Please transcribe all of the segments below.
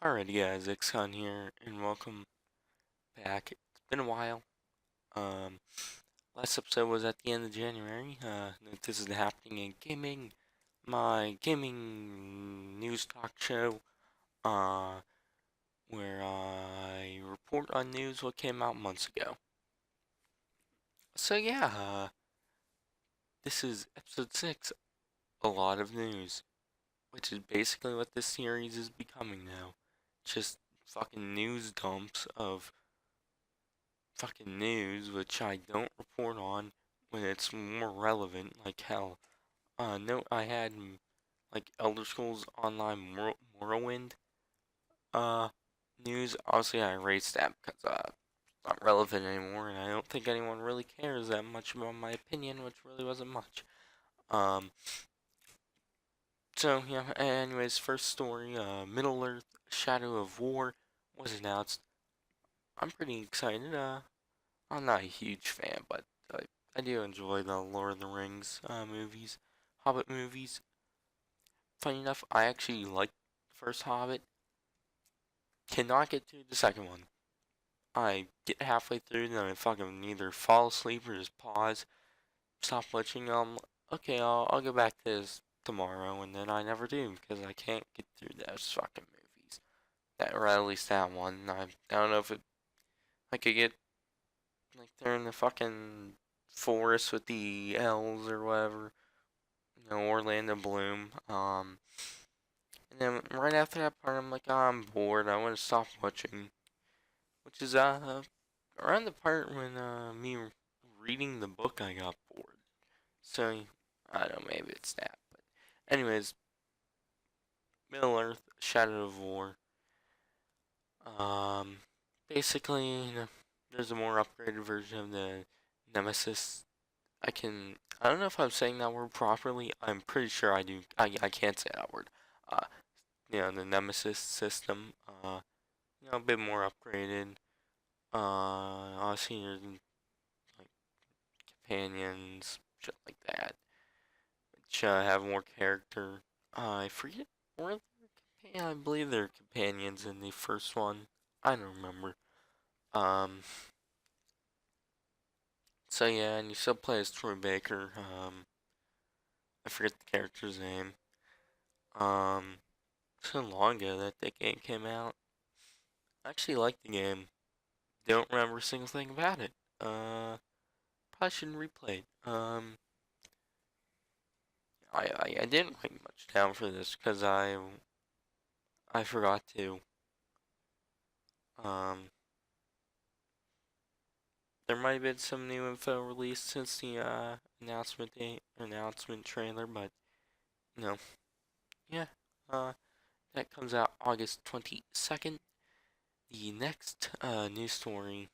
Alrighty guys, Xcon here, and welcome back. It's been a while. Um, Last episode was at the end of January. This is happening in gaming, my gaming news talk show, uh, where I report on news what came out months ago. So yeah, this is episode 6, a lot of news, which is basically what this series is becoming now. Just fucking news dumps of fucking news, which I don't report on when it's more relevant. Like hell, no, I had like Elder Scrolls Online Morrowind uh news. Obviously, I erased that because it's not relevant anymore, and I don't think anyone really cares that much about my opinion, which really wasn't much. Um, so yeah. Anyways, first story. Middle Earth: Shadow of War was announced. I'm pretty excited. I'm not a huge fan, but I do enjoy the Lord of the Rings movies, Hobbit movies. Funny enough, I actually liked the first Hobbit. Cannot get through the second one. I get halfway through, and then I fucking either fall asleep or just pause, stop watching. Okay, I'll go back to this tomorrow, and then I never do because I can't get through those fucking movies. That, or at least that one. I don't know if I could get like they're in the fucking forest with the elves or whatever. Orlando Bloom. And then right after that part, I'm like, oh, I'm bored. I want to stop watching. Which is around the part when me reading the book, I got bored. So I don't know, maybe it's that. But anyways, Middle Earth, Shadow of War. Um, Basically, there's a more upgraded version of the Nemesis. I don't know if I'm saying that word properly. I'm pretty sure I do. I can't say that word. Uh, the Nemesis system, a bit more upgraded. Obviously, there's like companions, shit like that, which have more character. I forget were I believe they're companions in the first one. I don't remember. Um, so yeah, and you still play as Troy Baker. I forget the character's name. Um, so long ago that game came out. I actually liked the game. Don't remember a single thing about it. Probably shouldn't replay it. I didn't write much down for this because I forgot to. Um, there might have been some new info released since the announcement trailer, but no, yeah. That comes out August 22nd. The next news story,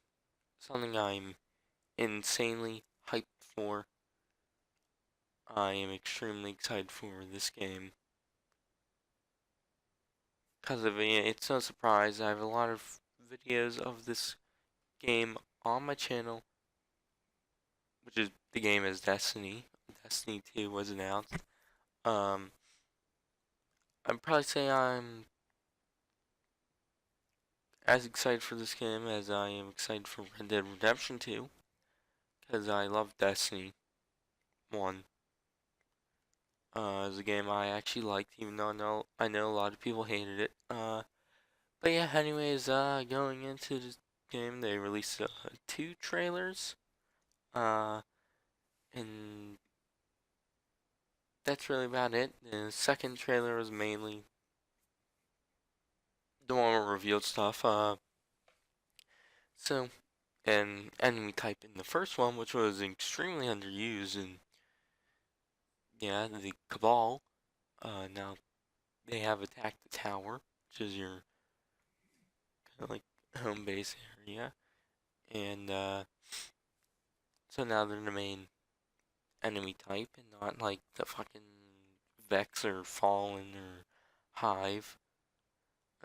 something I'm insanely hyped for. I am extremely excited for this game. Because of it, it's no surprise. I have a lot of videos of this game on my channel, which is the game is Destiny. Destiny 2 was announced. Um, I'd probably say I'm as excited for this game as I am excited for Red Dead Redemption 2, because I love Destiny 1. It's a game I actually liked, even though I know a lot of people hated it. But yeah, anyways, going into this game, they released 2 trailers. Uh, and that's really about it. The second trailer was mainly the one where revealed stuff. So, and enemy type in the first one, which was extremely underused, and yeah, the Cabal. Now they have attacked the tower, which is your kind of like home base area, and so now they're the main enemy type, and not like the fucking Vex or Fallen or Hive.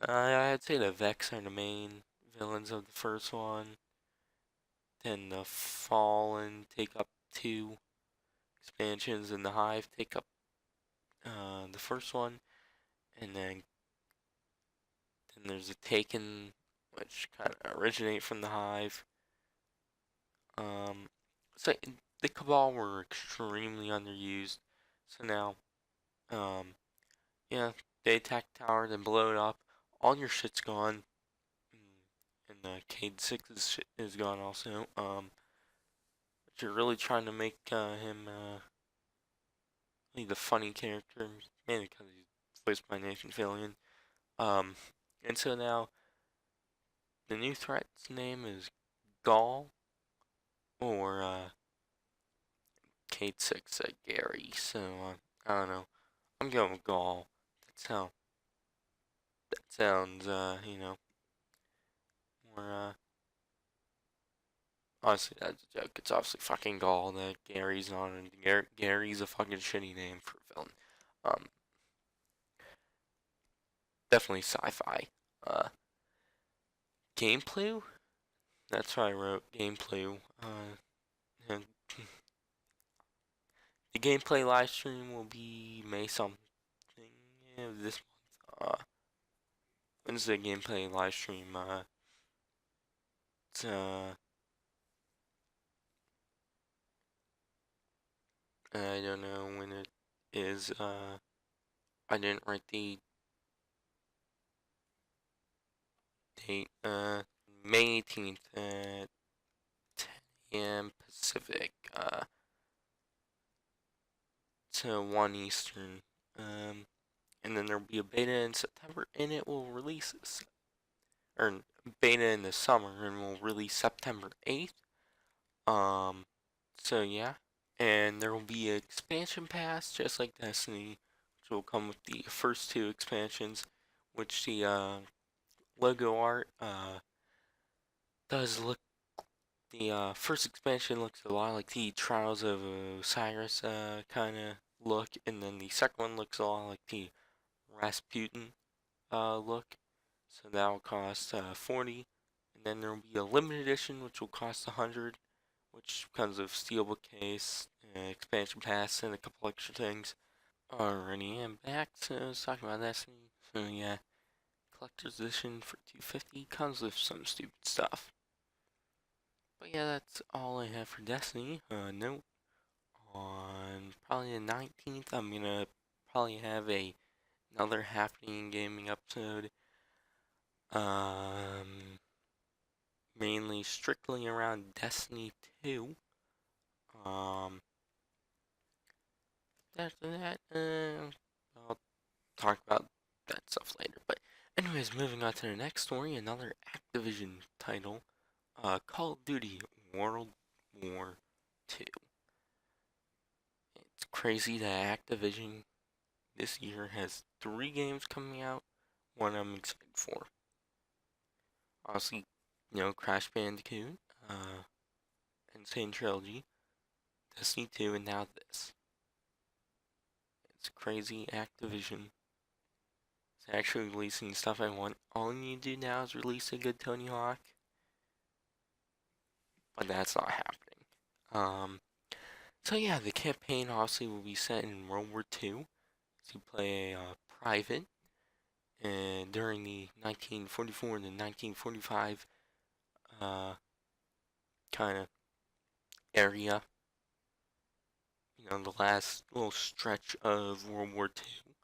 I'd say the Vex are the main villains of the first one. Then the Fallen take up 2 expansions, and the Hive take up the first one, and then and there's a Taken, which kind of originate from the Hive. Um, so the Cabal were extremely underused. So now, um, yeah, they attack the tower, then blow it up. All your shit's gone. And Cade 6 is gone also. But you're really trying to make him really the funny character, mainly because he's voiced by Nathan Fillion. Um, and so now the new threat's name is Gaul or Cade 6 Gary. So I don't know. I'm going with Gaul. That's how. That sounds more honestly, that's a joke. It's obviously fucking Gaul that Gary's on, and Gary's a fucking shitty name for a villain. Um, definitely sci-fi. Uh, Gameplay? That's what I wrote. Gameplay. And the gameplay live stream will be May something this month. When's the gameplay live stream? It's, I don't know when it is. I didn't write the date. May 18th at 10 a.m. Pacific. To 1 Eastern. And then there'll be a beta in September, and it will release, or beta in the summer, and will release September 8th. So yeah, and there will be an expansion pass, just like Destiny, which will come with the first two expansions, which the logo art does look. The first expansion looks a lot like the Trials of Osiris kind of look, and then the second one looks a lot like the Rasputin look. So that will cost 40, and then there will be a limited edition which will cost 100, which comes with steelbook case, expansion pass, and a couple extra things. Alrighty, I'm back. So I was talking about Destiny. So yeah, collector's edition for 250 comes with some stupid stuff. But yeah, that's all I have for Destiny. Note on probably the 19th, I'm gonna probably have another happening gaming episode. Mainly strictly around Destiny 2. Um, after that, I'll talk about that stuff later. But anyways, moving on to the next story, another Activision title, Call of Duty World War II. It's crazy that Activision this year has 3 games coming out, one I'm excited for. Obviously, Crash Bandicoot, Insane Trilogy, Destiny 2, and now this. It's crazy. Activision is actually releasing stuff I want. All you need to do now is release a good Tony Hawk, but that's not happening. So yeah, the campaign obviously will be set in World War II. So you play a private, and during the 1944 to 1945 kind of area, the last little stretch of World War II.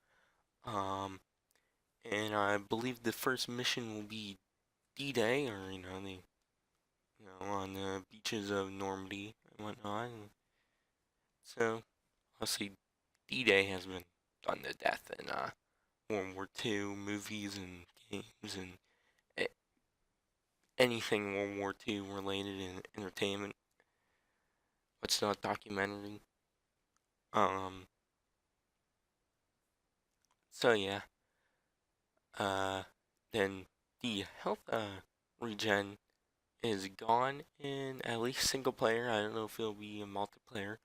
And I believe the first mission will be D-Day, or on the beaches of Normandy and whatnot. And so, obviously, D-Day has been done to death in World War II movies and games and anything World War II related in entertainment. What's not documentary? So yeah. Then the health regen is gone in at least single player. I don't know if it'll be a multiplayer.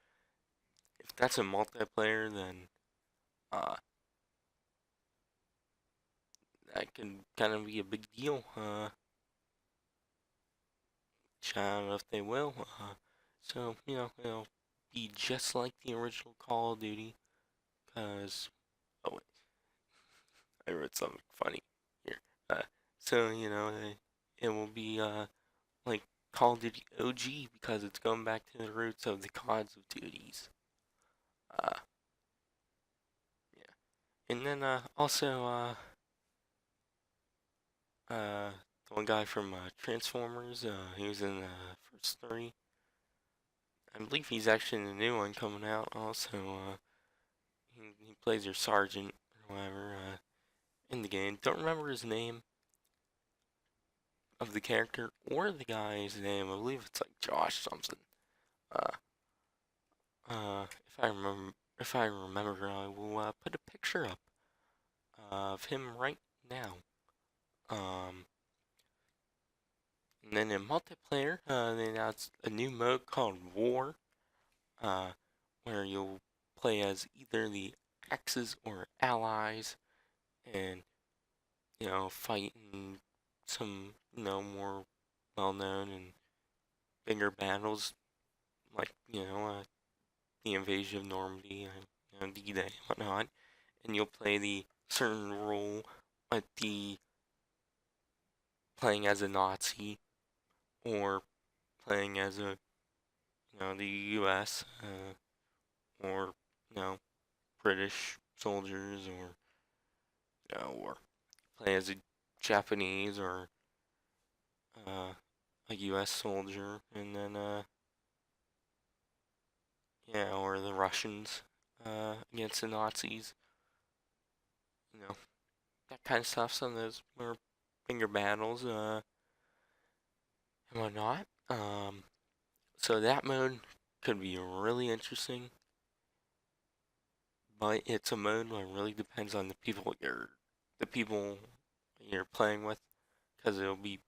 If that's a multiplayer, then that could kind of be a big deal. I don't know if they will. So it'll be just like the original Call of Duty. Cause oh wait, I wrote something funny here. So it will be like Call of Duty OG because it's going back to the roots of the Calls of Duties. Uh, yeah, and then also the one guy from Transformers. He was in the first three. I believe he's actually in the new one coming out. Also, he plays your sergeant or whatever in the game. Don't remember his name of the character or the guy's name. I believe it's like Josh something. Uh, if I remember, I will put a picture up of him right now. Um, and then in multiplayer, they announced a new mode called War, uh, where you'll play as either the Axis or Allies, and fight in some more well-known and bigger battles, like the invasion of Normandy and D-Day and whatnot. And you'll play the certain role, like the playing as a Nazi or playing as a the U.S. Or British soldiers, or or play as a Japanese or uh, a U.S. soldier, and then or the Russians against the Nazis, you know, that kind of stuff. Some of those more bigger battles and whatnot. So that mode could be really interesting, but it's a mode that really depends on the people you're playing with, because it'll be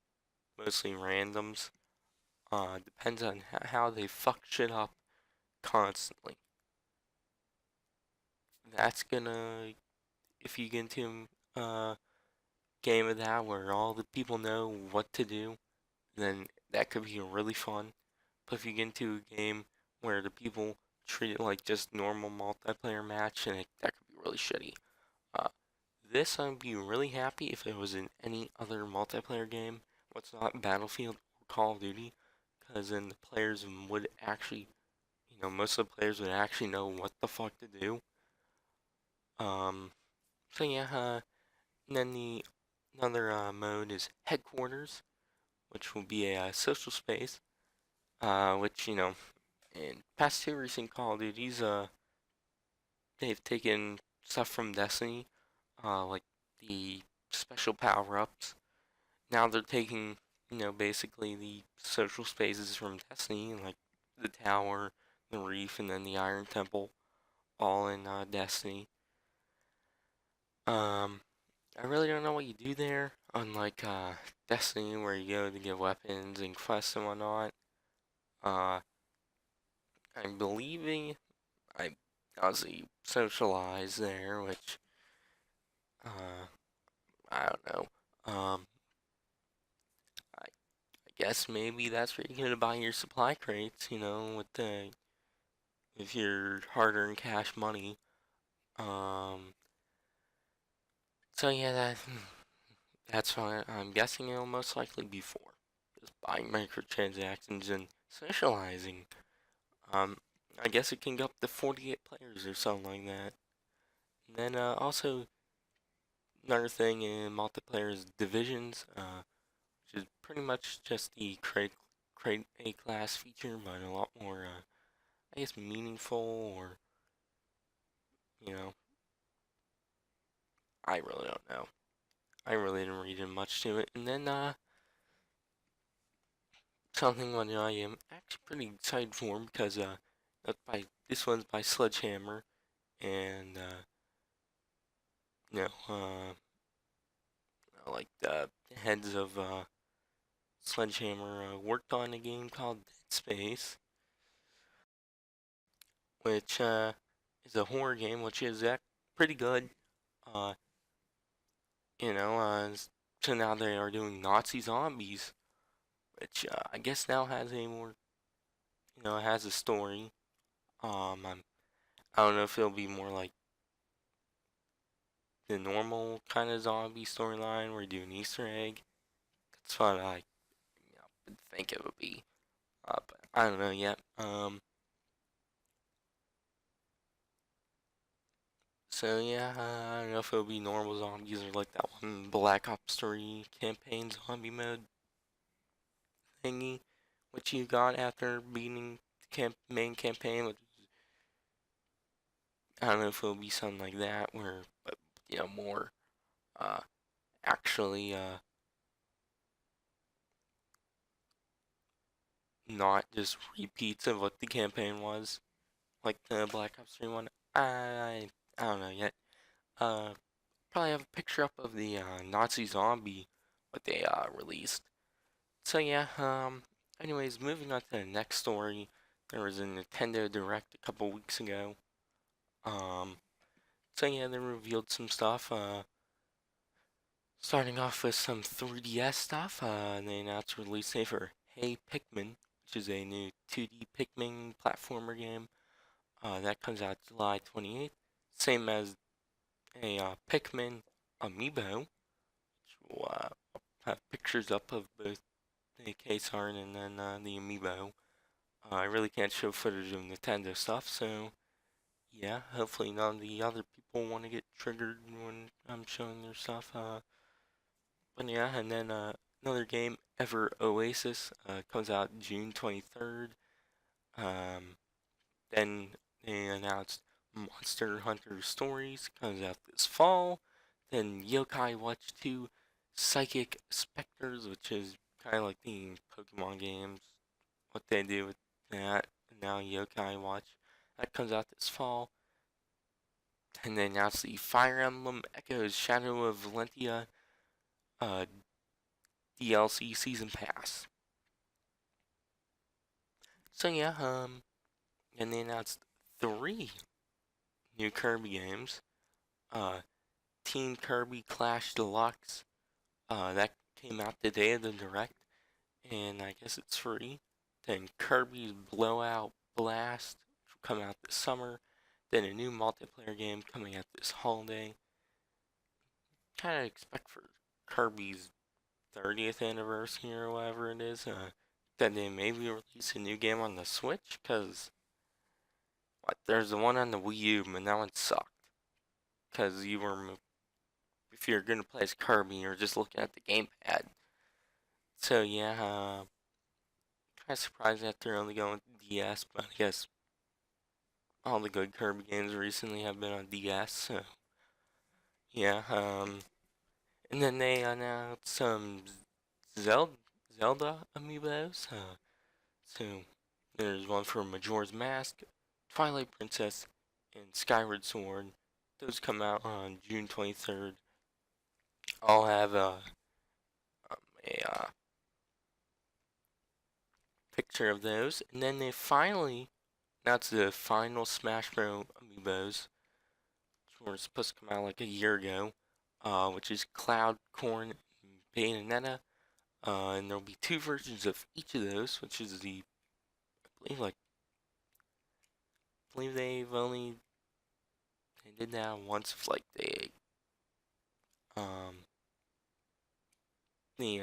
mostly randoms. Depends on how they fuck shit up constantly. That's gonna If you get into a game of that where all the people know what to do, then that could be really fun. But if you get into a game where the people treat it like just normal multiplayer match, and that could be really shitty. Uh, this I'd be really happy if it was in any other multiplayer game. What's not Battlefield or Call of Duty, because then the players would actually, most of the players would actually know what the fuck to do. Um, so yeah, and then the another mode is Headquarters, which will be a social space, which in past two recent Call of Duties, they've taken stuff from Destiny, like the special power-ups. Now they're taking, basically the social spaces from Destiny, like the Tower, the Reef, and then the Iron Temple, all in Destiny. Um, I really don't know what you do there, unlike Destiny, where you go to get weapons and quests and whatnot. Uh, I'm believing I obviously socialize there, which uh, I don't know. I guess maybe that's where you're gonna buy your supply crates, with with your hard-earned cash money. Um, so yeah, that's what I'm guessing it'll most likely be for. Just buying microtransactions and socializing. Um, I guess it can go up to 48 players or something like that. And then also another thing in multiplayer is divisions, which is pretty much just the create a class feature, but a lot more, I guess, meaningful, or you know, I really don't know. I really didn't read in much to it. And then something that I am actually pretty excited for, because this one's by Sledgehammer, and you know, like the heads of Sledgehammer worked on a game called Dead Space, which is a horror game, which is pretty good. Uh, you know, uh, so now they are doing Nazi zombies, which I guess now has a more, has a story. I don't know if it'll be more like the normal kind of zombie storyline where you do an Easter egg, That's what I would think it would be. But I don't know yet. So yeah, I don't know if it'll be normal zombies or like that one Black Ops 3 campaign zombie mode thingy, which you got after beating the main campaign. Which I don't know if it'll be something like that, where but more uh actually not just repeats of what the campaign was, like the Black Ops 3 one. I don't know yet. Uh, Probably have a picture up of the Nazi zombie what they released. So yeah, anyways, moving on to the next story. There was a Nintendo Direct a couple weeks ago. Um, so yeah, they revealed some stuff. Starting off with some 3DS stuff. They announced a release date for Hey Pikmin, which is a new 2D Pikmin platformer game. That comes out July 28th. Same as a Pikmin amiibo, which will have pictures up of both the case art and then the amiibo. I really can't show footage of Nintendo stuff, so yeah, hopefully none of the other people want to get triggered when I'm showing their stuff. But yeah, and then another game, Ever Oasis, comes out June 23rd. Um, then they announced Monster Hunter Stories comes out this fall. Then Yokai Watch 2 Psychic Specters, which is kind of like the Pokemon games, what they do with that. And now Yokai Watch. That comes out this fall. And they announced the Fire Emblem Echoes Shadow of Valentia uh, DLC Season Pass. So yeah, and they announced 3 new Kirby games. Uh, Team Kirby Clash Deluxe. That came out the day of the Direct, and I guess it's free. Then Kirby's Blowout Blast, which will come out this summer. Then a new multiplayer game coming out this holiday. Kind of expect for Kirby's 30th anniversary or whatever it is, that they maybe release a new game on the Switch, because there's the one on the Wii U, and that one sucked. Because if you're gonna play as Kirby, you're just looking at the gamepad. So yeah, kind of surprised that they're only going with DS, but I guess all the good Kirby games recently have been on DS. So yeah, and then they announced some Zelda Zelda amiibos. So there's one for Majora's Mask, Twilight Princess, and Skyward Sword. Those come out on June 23rd. I'll have a picture of those, and then they finally announced the final Smash Bros. Amiibos, which were supposed to come out like a year ago, which is Cloud, Corn, and Bayonetta. And there'll be 2 versions of each of those, which is I believe they did that once with like um, the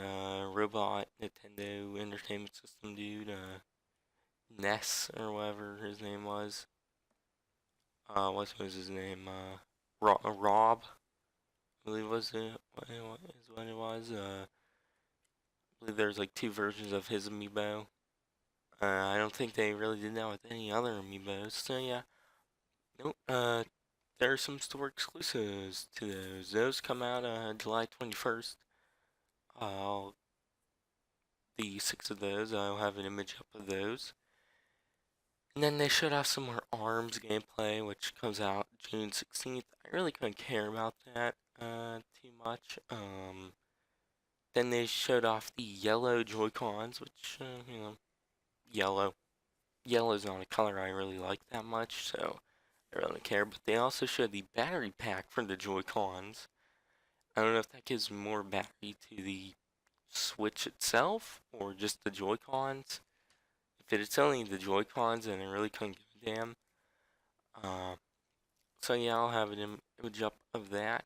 robot Nintendo Entertainment System dude, Ness or whatever his name was. What was his name? Rob, I believe was it. What it was. I believe there's like 2 versions of his amiibo. I don't think they really did that with any other amiibos. So yeah, nope. There are some store exclusives to those. Those come out July 21st. Uh, the 6 of those. I'll have an image up of those. And then they showed off some more ARMS gameplay, which comes out June 16th. I really couldn't care about that too much. Then they showed off the yellow Joy-Cons, which, yellow. Yellow is not a color I really like that much, so I really don't care. But they also showed the battery pack for the Joy-Cons. I don't know if that gives more battery to the Switch itself, or just the Joy-Cons. If it's only the Joy-Cons, then I really couldn't give a damn. So yeah, I'll have an image up of that.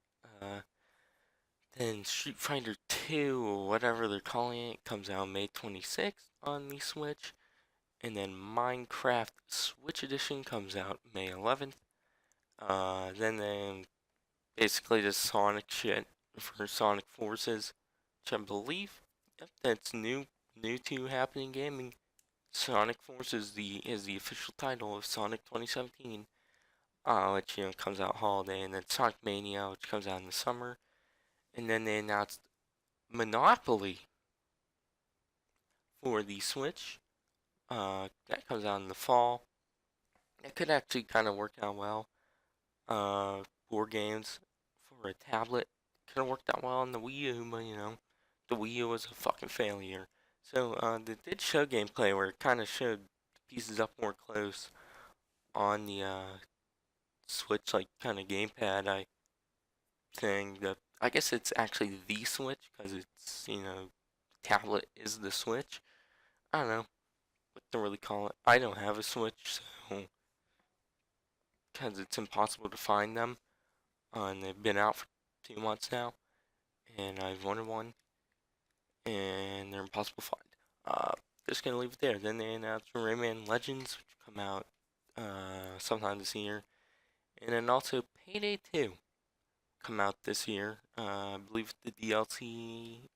Then Street Fighter 2, or whatever they're calling it, comes out May 26th on the Switch. And then Minecraft Switch Edition comes out May 11th. Then basically just Sonic shit for Sonic Forces, which I believe, yep, that's new to happening gaming. Sonic Forces is the official title of Sonic 2017, which comes out holiday, and then Sonic Mania, which comes out in the summer, and then they announced Monopoly for the Switch. That comes out in the fall. It could actually kind of work out well. Board games for a tablet could have worked out well on the Wii U, but the Wii U was a fucking failure. So they did show gameplay where it kind of showed the pieces up more close on the Switch, like kind of gamepad. I guess it's actually the Switch because it's tablet is the Switch. I don't know what to really call it. I don't have a Switch, so because it's impossible to find them, and they've been out for 2 months now, and I've wanted one, and they're impossible to find. Just gonna leave it there. Then they announced Rayman Legends, which will come out sometime this year, and then also Payday 2 come out this year. I believe the DLC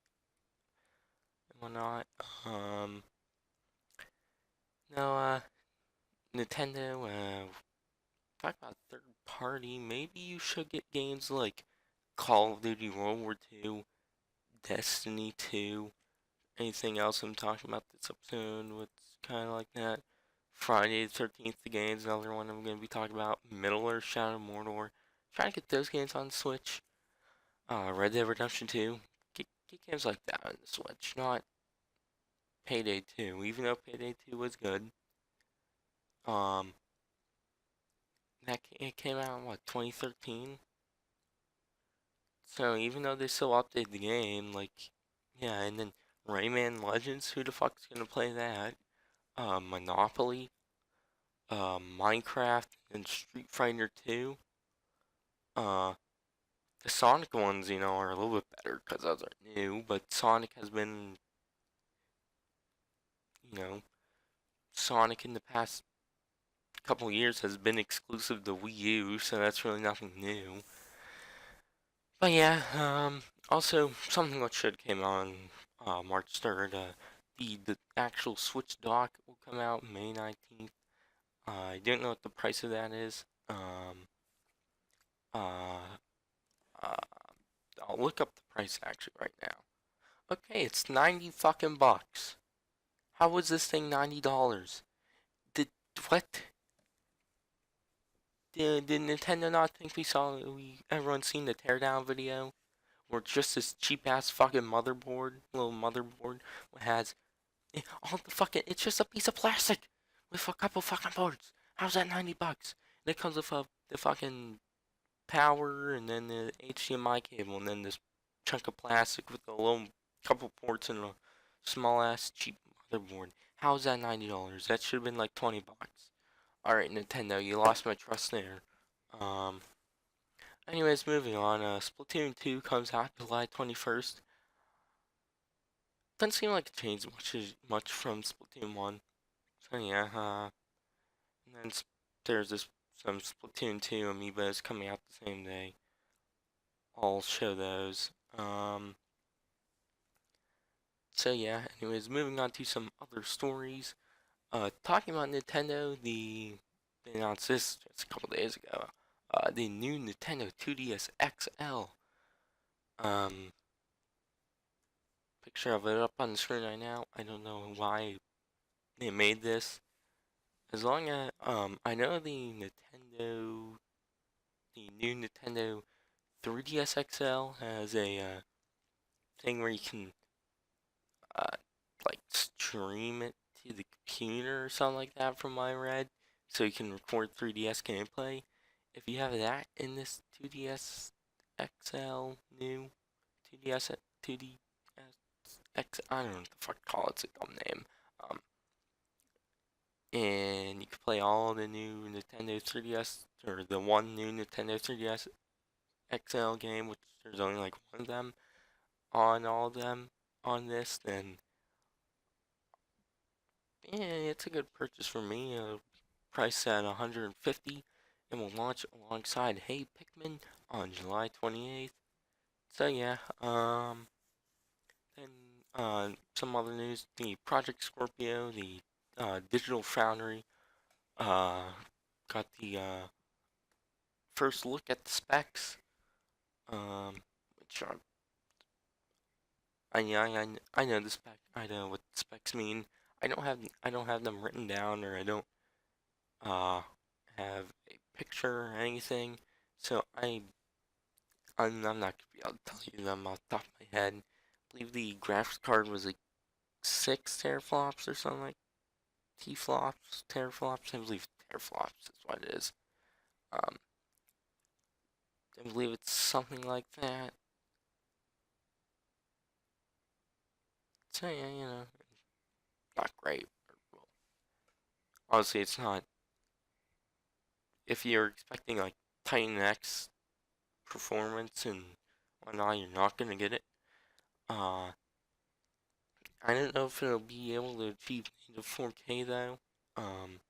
and whatnot. No, Nintendo. Talk about third party. Maybe you should get games like Call of Duty World War II, Destiny 2, anything else I'm talking about this episode. What's kind of like that? Friday the 13th, the game's another one I'm going to be talking about. Middle Earth, Shadow of Mordor. Try to get those games on the Switch. Red Dead Redemption 2. Get games like that on the Switch, not Payday 2. Even though Payday 2 was good. It came out in what, 2013? So even though they still update the game, like, yeah, and then Rayman Legends, who the fuck's gonna play that? Monopoly, Minecraft, and Street Fighter 2. Uh, the Sonic ones, are a little bit better because those are new, but Sonic has been, you know, Sonic in the past couple years has been exclusive to Wii U, so that's really nothing new. But yeah, also something that should came on March 3rd. The actual Switch dock will come out May 19th. I don't know what the price of that is. Uh, uh, I'll look up the price actually right now. Okay, it's 90 fucking bucks. How was this thing $90? Did what? Did Nintendo not think everyone seen the teardown video? Where just this cheap ass fucking little motherboard, has all the fucking, it's just a piece of plastic with a couple fucking ports. How's that 90 bucks? And it comes with the fucking power and then the HDMI cable and then this chunk of plastic with a little couple ports and a small ass cheap motherboard. How's that $90? That should have been like 20 bucks. Alright, Nintendo, you lost my trust there. Um, Anyways, moving on. Splatoon 2 comes out July 21st. Doesn't seem like it changed much from Splatoon 1. So yeah, and then there's some Splatoon 2 amiibos coming out the same day. I'll show those. So yeah, anyways, moving on to some other stories. Talking about Nintendo, they announced this just a couple days ago. The new Nintendo 2DS XL. Picture of it up on the screen right now. I don't know why they made this. As long as I know the new Nintendo 3DS XL has a thing where you can uh, like stream it to the computer or something like that from my read, so you can record 3DS gameplay. If you have that in this 2DS XL new 2DS 2DS X, I don't know what the fuck to call it, it's a dumb name. And you can play all the new Nintendo 3DS, or the one new Nintendo 3DS XL game, which there's only like one of them, on all of them on this, then yeah, it's a good purchase for me. Priced at 150 and will launch alongside Hey Pikmin on July 28th. So yeah, then some other news: the Project Scorpio, the Digital Foundry, uh, got the first look at the specs. Which are I know the spec. I know what the specs mean. I don't have them written down, or I don't uh have a picture or anything. So I'm not gonna be able to tell you them off the top of my head. I believe the graphics card was like 6 teraflops or something like T-flops, teraflops. I believe teraflops is what it is. Um, I believe it's something like that. So yeah, not great. Well, honestly, it's not. If you're expecting like Titan X performance and whatnot, you're not gonna get it. Uh, I don't know if it'll be able to achieve native 4K though. Um,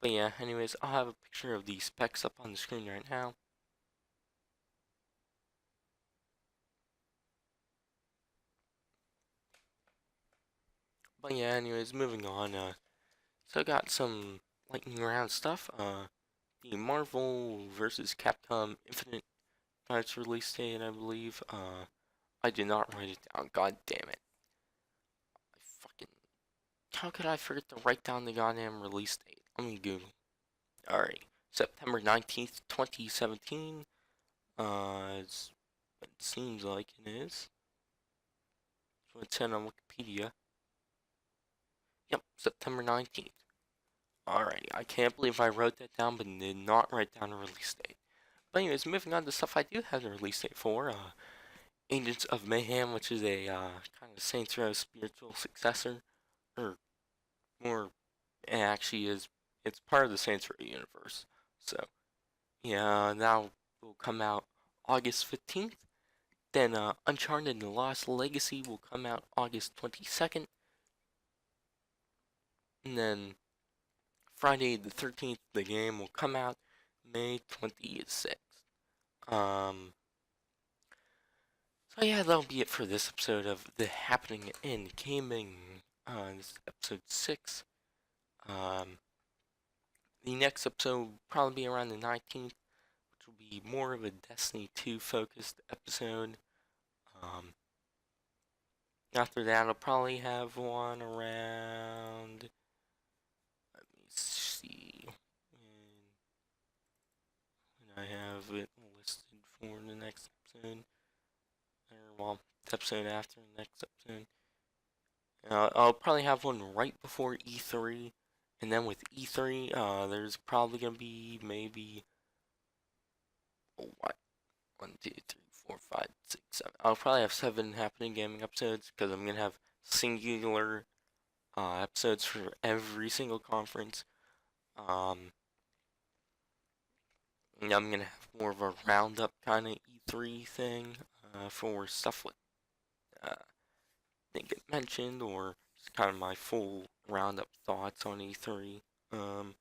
but yeah, anyways, I'll have a picture of the specs up on the screen right now. But yeah, anyways, moving on. So I got some lightning round stuff. The Marvel vs. Capcom Infinite got its release date, I believe. I did not write it down. God damn it! I fucking How could I forget to write down the goddamn release date? I'm gonna Google. Alright, September 19th, 2017. It's what it seems like it is. That's what it said on Wikipedia. Yep, September 19th. Alrighty, I can't believe I wrote that down, but did not write down a release date. But anyways, moving on to stuff I do have a release date for. Agents of Mayhem, which is a kind of Saints Row spiritual successor, or more, it actually is. It's part of the Saints Row universe. So yeah, that will come out August 15th. Then Uncharted: The Lost Legacy will come out August 22nd. And then Friday the 13th, the game will come out May 26th. Um, so yeah, that'll be it for this episode of The Happening in Gaming. This is episode 6. Um, the next episode will probably be around the 19th, which will be more of a Destiny 2 focused episode. After that, I'll probably have one around. Let me see when I have it listed for the next episode. Or, well, the episode after the next episode. I'll probably have one right before E3, and then with E3, there's probably gonna be maybe what 1, 2, 3, 4, 5, 6, 7. I'll probably have 7 happening gaming episodes because I'm gonna have singular episodes for every single conference. And I'm gonna have more of a roundup kind of E3 thing for stuff like didn't get mentioned, or just kind of my full roundup thoughts on E3. Um,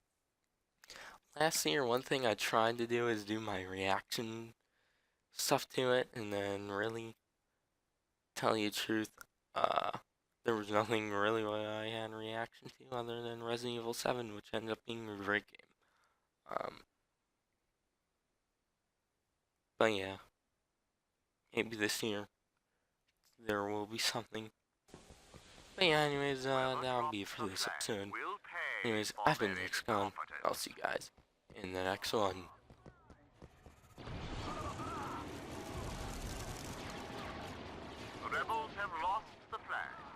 Last year, one thing I tried to do is do my reaction stuff to it, and then really tell you the truth, uh, there was nothing really what I had a reaction to other than Resident Evil 7, which ended up being a great game. But yeah, maybe this year there will be something. But yeah, anyways, that'll be it for this episode. Anyways, I've been Xcon. I'll see you guys in the next one. The rebels have lost the flag.